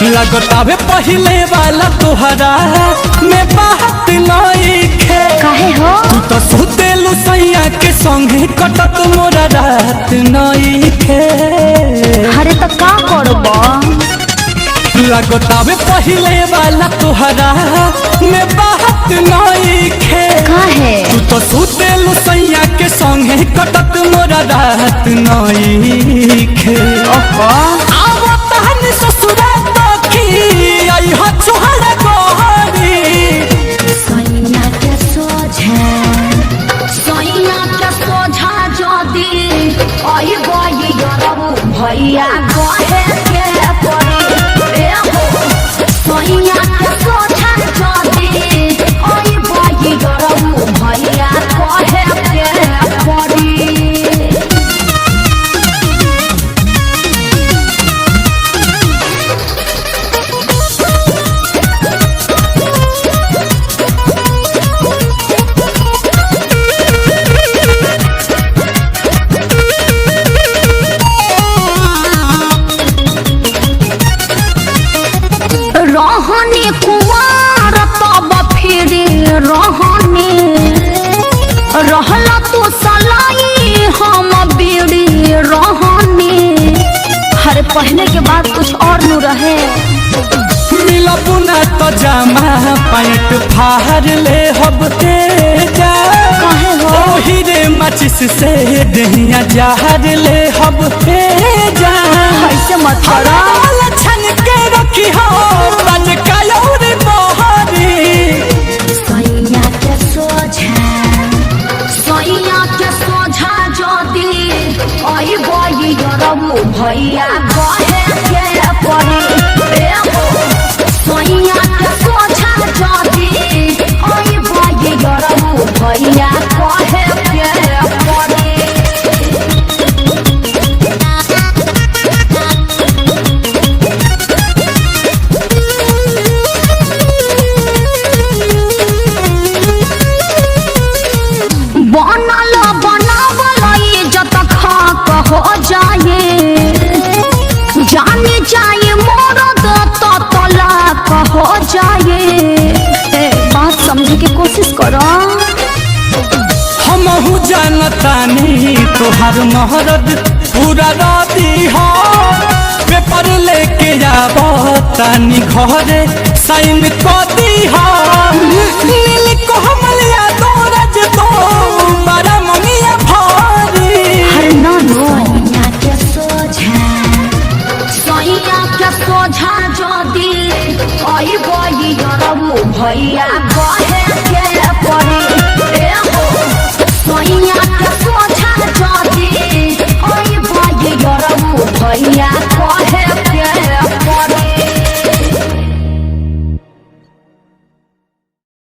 लगतावे पहले वाला तोहरा में बात नइखे। काहे हो? तू तो सुतेलु सैया के संगे कटत मोरा रात नइखे। अरे तो का करबो? लगतावे पहले वाला तोहरा में बात नइखे। काहे? तू तो सुतेलु सैया के संगे कटत मोरा रात नइखे। ओहो आवा तहन ससुरा तकी आई हो चोहरा गोहरी। सैया के सोझा जदी आई गई गरबू भैया गहे के पड़ी। ए हो सैया के सोझा जदी आई गई गरबू भैया गहे के पड़ी। रहने कुमार तब फिर रहने रहला तो सलाई हम बीड़ी रहने। हर पहले के बाद कुछ और न रहे। मिला पुना तो जामा पैंट फाड़ ले हब तेजा। काहे हो? ओही रे माचिस से दहिया जहर ले हब तेजा। ऐसे मत करो। छन के रखी हो बन कायोर मोहरी। सैया के सोझा जदी आई गई गरबू भैया गहे के पड़ी। ए हो सैया के सोझा जदी आई गई गरबू भैया गहे के पड़ी। बनल बनावल इज्जत खाक हो जाए। जाने जाए मरद तो तलाक हो जाए। बात समझे की कोशिश करो। हमहू जानतानी तोहार महरद पूरा राती हो। पेपर लेके आवतानी घरे साइन कदी हो। नील कोमलिया तोरज तो बड़ा ममिया भारी। हर नानो सैया के सोझा जदी आई गई गरबू भैया गहे के पड़ी। ए हो सैया के सोझा जदी आई गई गरबू भैया गहे